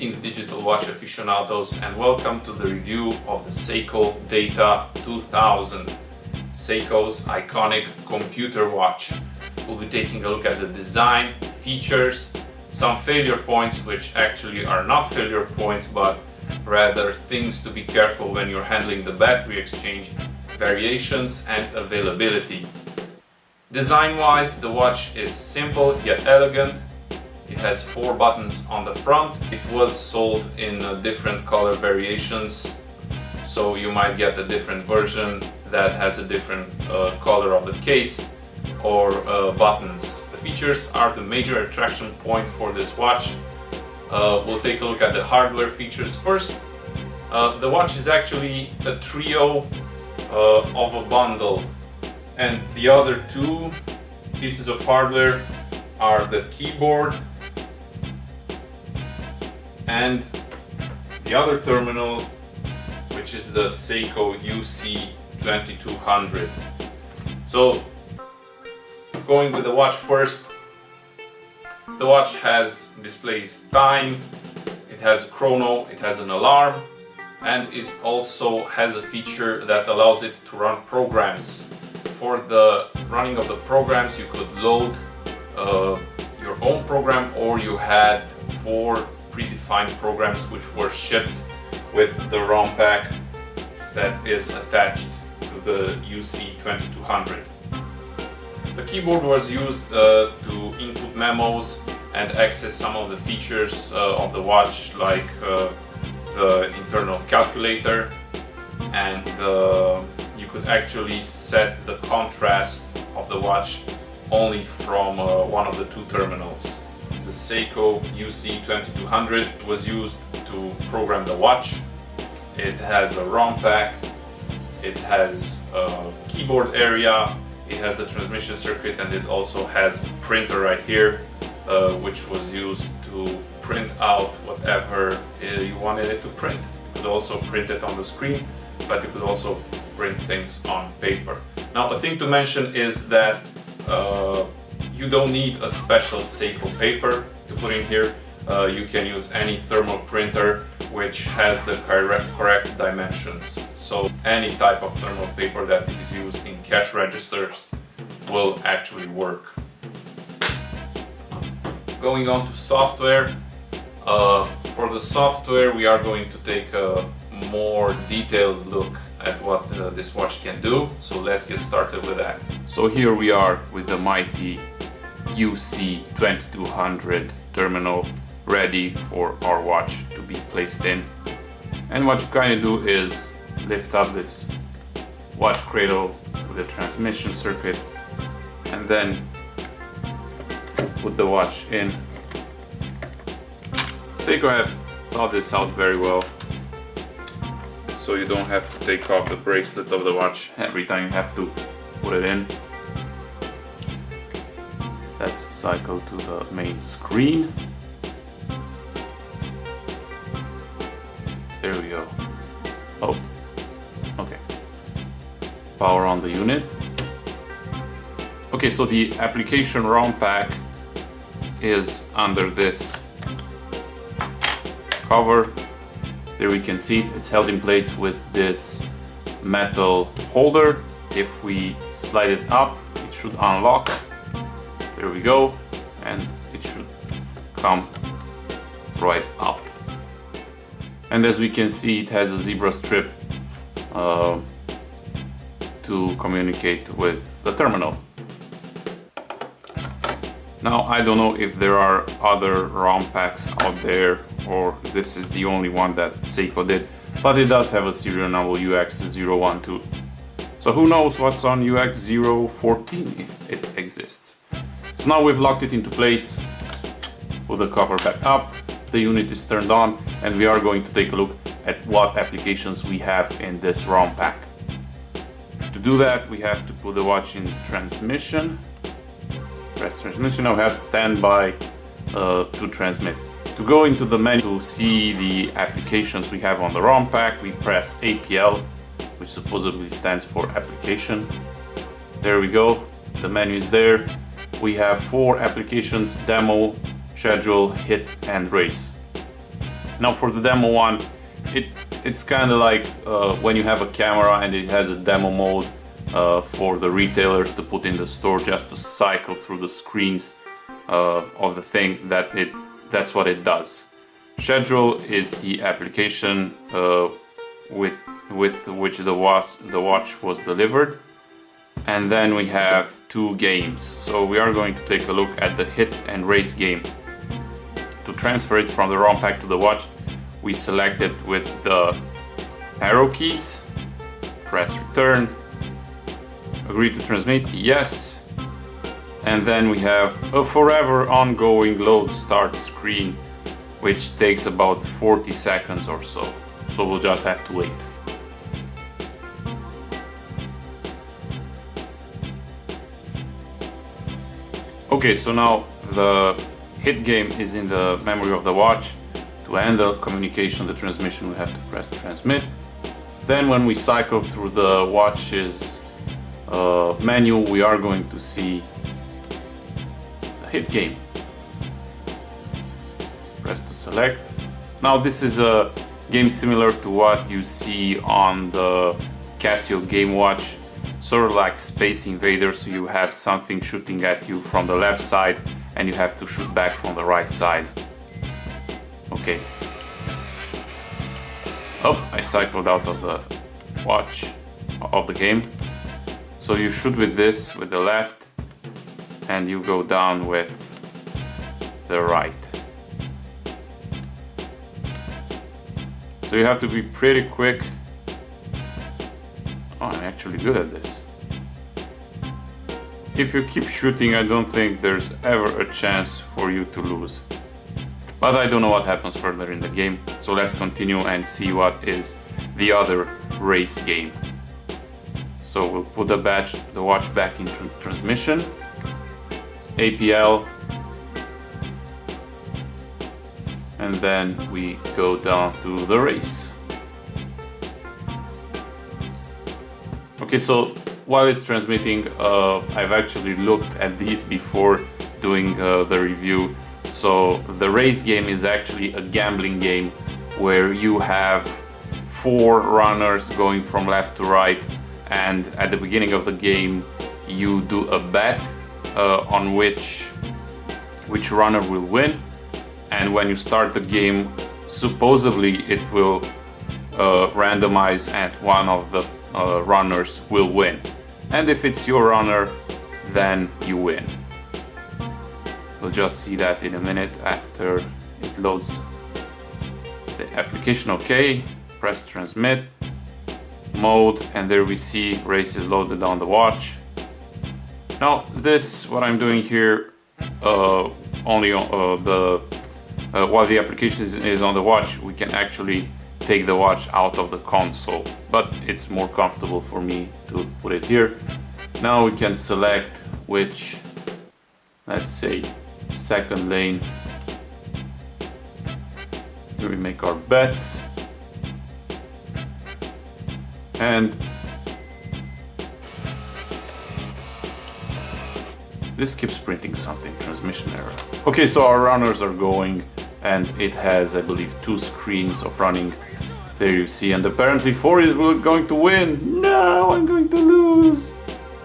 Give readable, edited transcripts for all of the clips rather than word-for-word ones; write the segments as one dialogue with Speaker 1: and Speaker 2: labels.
Speaker 1: Greetings digital watch aficionados, and welcome to the review of the Seiko Data-2000, Seiko's iconic computer watch. We'll be taking a look at the design, features, some failure points which actually are not failure points but rather things to be careful when you're handling the battery exchange, variations and availability. Design-wise, the watch is simple yet elegant. It has 4 buttons on the front. It was sold in different color variations, so you might get a different version that has a different color of the case or buttons. The features are the major attraction point for this watch. We'll take a look at the hardware features first. The watch is actually a trio of a bundle, and the other 2 pieces of hardware are the keyboard and the other terminal, which is the Seiko UC2200. So going with the watch first, the watch displays time, it has a chrono, it has an alarm, and it also has a feature that allows it to run programs. For the running of the programs, you could load your own program, or you had 4 predefined programs which were shipped with the ROM pack that is attached to the UC2200. The keyboard was used to input memos and access some of the features of the watch, like the internal calculator, and you could actually set the contrast of the watch only from one of the 2 terminals. The Seiko UC2200 was used to program the watch. It has a ROM pack, it has a keyboard area, it has a transmission circuit, and it also has a printer right here, which was used to print out whatever you wanted it to print. You could also print it on the screen, but you could also print things on paper. Now, a thing to mention is that you don't need a special Seiko paper to put in here. You can use any thermal printer which has the correct dimensions. So any type of thermal paper that is used in cash registers will actually work. Going on to software. For the software, we are going to take a more detailed look at what this watch can do. So let's get started with that. So here we are with the mighty UC2200 terminal ready for our watch to be placed in. And what you kind of do is lift up this watch cradle with a transmission circuit and then put the watch in. Seiko have thought this out very well, so you don't have to take off the bracelet of the watch every time you have to put it in. Let's cycle to the main screen. There we go. Oh, okay. Power on the unit. Okay, so the application ROM pack is under this cover. There we can see it's held in place with this metal holder. If we slide it up, it should unlock. There we go, and it should come right up. And as we can see, it has a zebra strip to communicate with the terminal. Now, I don't know if there are other ROM packs out there, or this is the only one that Seiko did, but it does have a serial number UX012. So who knows what's on UX014 if it exists. So now we've locked it into place, put the cover back up, the unit is turned on, and we are going to take a look at what applications we have in this ROM pack. To do that, we have to put the watch in transmission. Press transmission. Now we have standby to transmit. To go into the menu to see the applications we have on the ROM pack, we press APL, which supposedly stands for application. There we go, the menu is there. We have 4 applications: demo, schedule, hit and race. Now for the demo one, it's kind of like when you have a camera and it has a demo mode for the retailers to put in the store just to cycle through the screens of the thing. That's what it does. Schedule is the application with which the watch was delivered. And then we have two games. So we are going to take a look at the hit and race game. To transfer it from the ROM pack to the watch, we select it with the arrow keys, press return, agree to transmit, yes, and then we have a forever ongoing load start screen, which takes about 40 seconds or so. So we'll just have to wait. Okay, so now the hit game is in the memory of the watch. To handle communication, the transmission, we have to press transmit. Then when we cycle through the watch's menu, we are going to see the hit game. Press to select. Now this is a game similar to what you see on the Casio Game Watch, sort of like Space Invaders. So you have something shooting at you from the left side and you have to shoot back from the right side. Okay. Oh, I cycled out of the watch, of the game. So you shoot with this, with the left, and you go down with the right. So you have to be pretty quick. Oh, I'm actually good at this. If you keep shooting, I don't think there's ever a chance for you to lose. But I don't know what happens further in the game, so let's continue and see what is the other race game. So we'll put the watch back into transmission, APL, and then we go down to the race. Okay, so while it's transmitting, I've actually looked at these before doing the review. So the race game is actually a gambling game where you have 4 runners going from left to right, and at the beginning of the game you do a bet on which runner will win, and when you start the game, supposedly it will randomize and one of the runners will win, and if it's your runner, then you win. We'll just see that in a minute after it loads the application. Okay, press transmit mode, and there we see race is loaded on the watch. Now this, what I'm doing here, only on while the application is on the watch, we can actually take the watch out of the console, but it's more comfortable for me to put it here. Now we can select which, let's say, second lane. Here we make our bets, and this keeps printing something, transmission error. Okay, so our runners are going, and it has, I believe, 2 screens of running. There you see, and apparently 4 is going to win. No, I'm going to lose,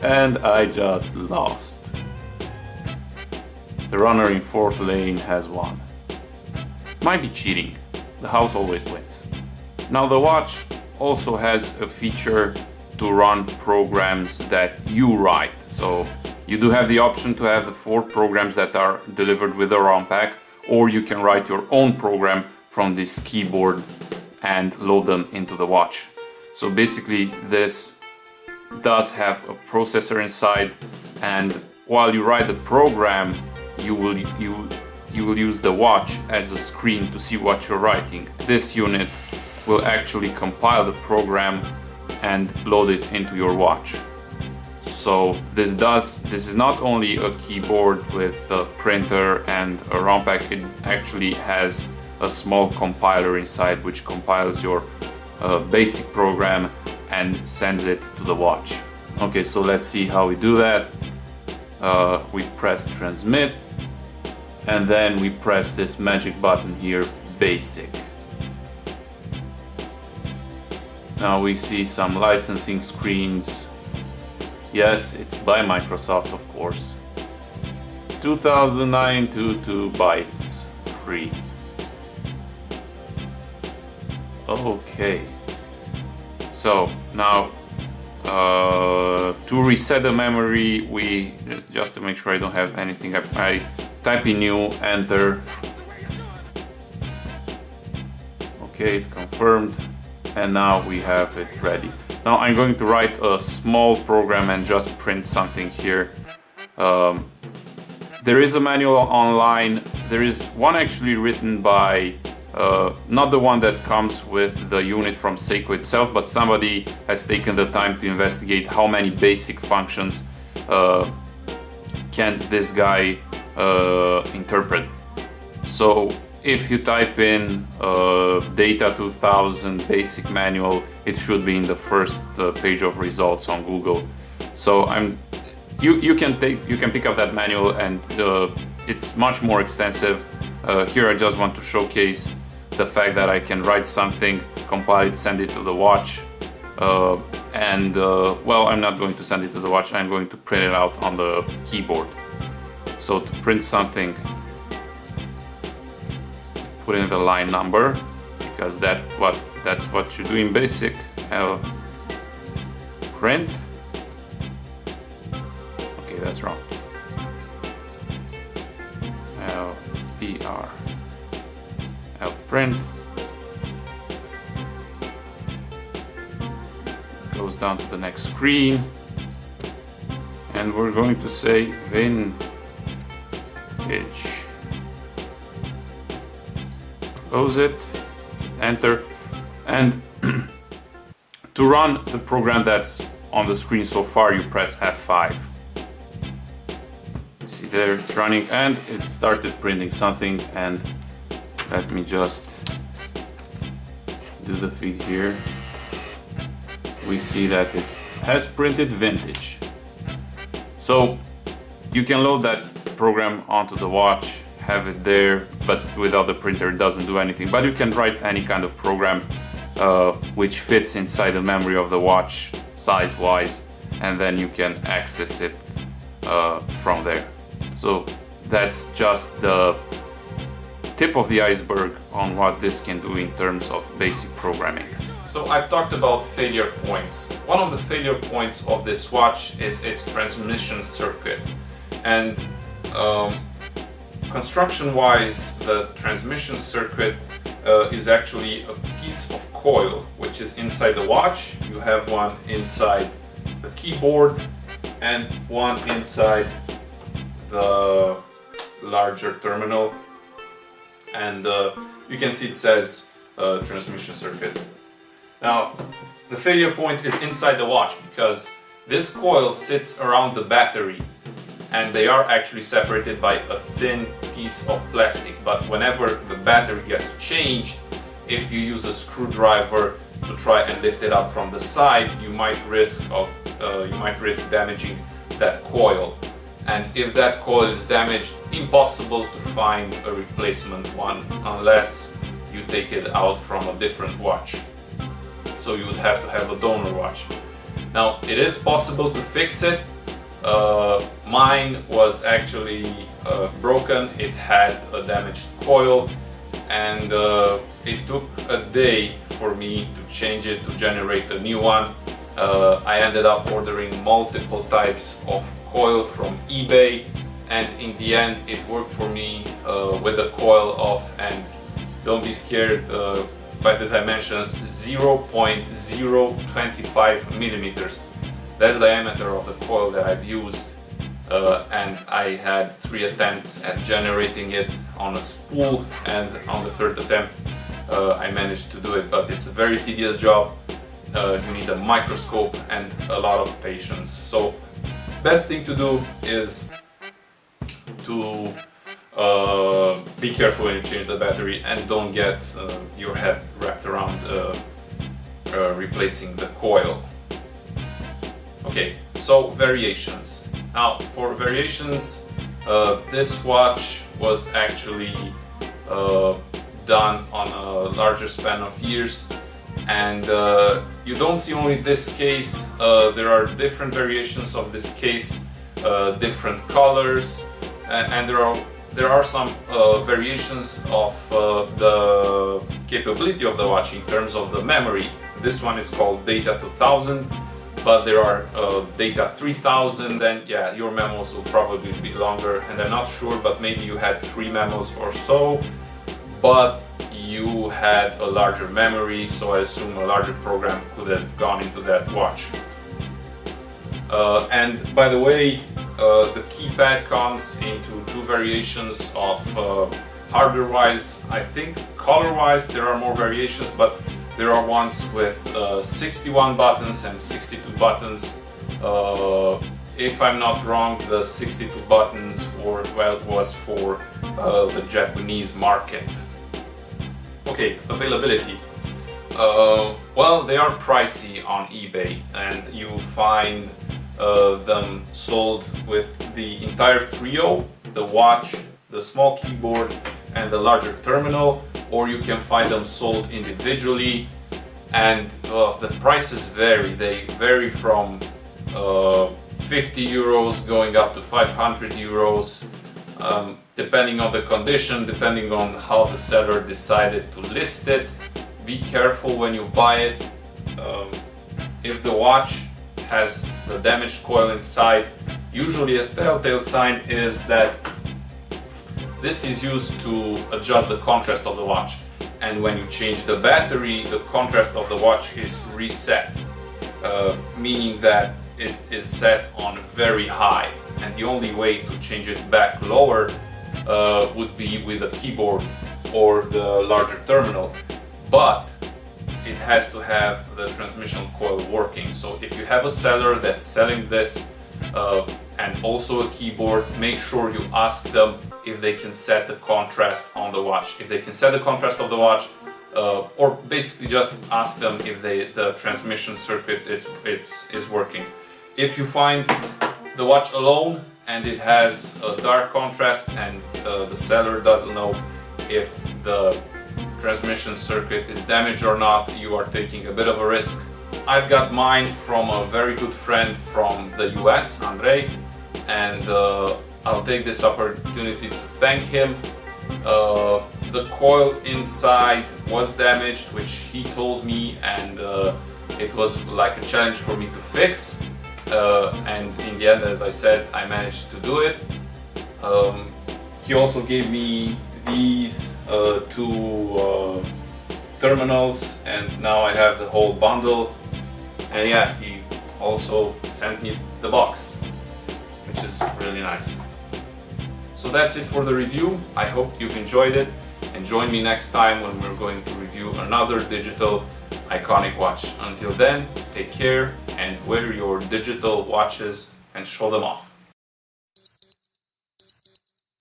Speaker 1: and I just lost. The runner in 4th lane has won. Might be cheating. The house always wins. Now the watch also has a feature to run programs that you write. So you do have the option to have the 4 programs that are delivered with the ROM pack, or you can write your own program from this keyboard and load them into the watch. So basically this does have a processor inside, and while you write the program, you will use the watch as a screen to see what you're writing. This unit will actually compile the program and load it into your watch. So this is not only a keyboard with a printer and a ROM pack, it actually has a small compiler inside which compiles your basic program and sends it to the watch. Okay, so let's see how we do that. We press transmit, and then we press this magic button here, basic. Now we see some licensing screens. Yes, it's by Microsoft, of course. 2922 bytes free. Okay. So now to reset the memory, we just to make sure I don't have anything, I type in new, enter. Okay, confirmed, and now we have it ready. Now I'm going to write a small program and just print something here. There is a manual online. There is one actually written by not the one that comes with the unit from Seiko itself, but somebody has taken the time to investigate how many basic functions can this guy interpret. So if you type in Data-2000 basic manual, it should be in the first page of results on Google. So you can pick up that manual, and it's much more extensive. Here I just want to showcase the fact that I can write something, compile it, send it to the watch, and well, I'm not going to send it to the watch, I'm going to print it out on the keyboard. So to print something, put in the line number, because that's what you do in basic. Print. Okay, that's wrong. LPR. Print. Goes down to the next screen, and we're going to say Vintage. Close it, enter, and to run the program that's on the screen so far, you press F5. See there, it's running, and it started printing something. And let me just do the feed here. We see that it has printed vintage. So you can load that program onto the watch, have it there, but without the printer it doesn't do anything. But you can write any kind of program which fits inside the memory of the watch size wise, and then you can access it from there. So that's just the tip of the iceberg on what this can do in terms of basic programming. So I've talked about failure points. One of the failure points of this watch is its transmission circuit. And construction-wise, the transmission circuit is actually a piece of coil which is inside the watch. You have one inside the keyboard and one inside the larger terminal. And you can see it says transmission circuit. Now, the failure point is inside the watch because this coil sits around the battery, and they are actually separated by a thin piece of plastic. But whenever the battery gets changed, if you use a screwdriver to try and lift it up from the side, you might risk damaging that coil. And if that coil is damaged, impossible to find a replacement one unless you take it out from a different watch. So you would have to have a donor watch. Now, it is possible to fix it. Mine was actually broken. It had a damaged coil, and it took a day for me to change it, to generate a new one. I ended up ordering multiple types of coil from eBay, and in the end it worked for me with the coil off. And don't be scared by the dimensions, 0.025 millimeters. That's the diameter of the coil that I've used, and I had 3 attempts at generating it on a spool, and on the 3rd attempt I managed to do it. But it's a very tedious job. You need a microscope and a lot of patience. So best thing to do is to be careful when you change the battery, and don't get your head wrapped around replacing the coil. Okay, so variations. Now, for variations, this watch was actually done on a larger span of years. And you don't see only this case, there are different variations of this case, different colors, and there are some variations of the capability of the watch in terms of the memory. This one is called Data-2000, but there are Data-3000, and yeah, your memos will probably be longer, and I'm not sure, but maybe you had 3 memos or so, but you had a larger memory, so I assume a larger program could have gone into that watch. And by the way, the keypad comes into 2 variations of hardware-wise. I think color-wise there are more variations, but there are ones with 61 buttons and 62 buttons. If I'm not wrong, the 62 buttons was for the Japanese market. Okay, availability. Well, they are pricey on eBay, and you find them sold with the entire trio, the watch, the small keyboard, and the larger terminal, or you can find them sold individually, and the prices vary. They vary from 50 euros going up to 500 euros, depending on the condition, depending on how the seller decided to list it. Be careful when you buy it. If the watch has the damaged coil inside, usually a telltale sign is that this is used to adjust the contrast of the watch, and when you change the battery, the contrast of the watch is reset, meaning that it is set on very high, and the only way to change it back lower would be with a keyboard or the larger terminal, but it has to have the transmission coil working. So if you have a seller that's selling this and also a keyboard, make sure you ask them if they can set the contrast on the watch. If they can set the contrast of the watch, or basically just ask them if the transmission circuit is working. If you find the watch alone and it has a dark contrast and the seller doesn't know if the transmission circuit is damaged or not, you are taking a bit of a risk. I've got mine from a very good friend from the US, Andre, and I'll take this opportunity to thank him. The coil inside was damaged, which he told me, and it was like a challenge for me to fix, and in the end, as I said, I managed to do it. He also gave me these 2 terminals, and now I have the whole bundle. And yeah, he also sent me the box, which is really nice. So that's it for the review. I hope you've enjoyed it, and join me next time when we're going to review another digital iconic watch. Until then, take care and wear your digital watches and show them off.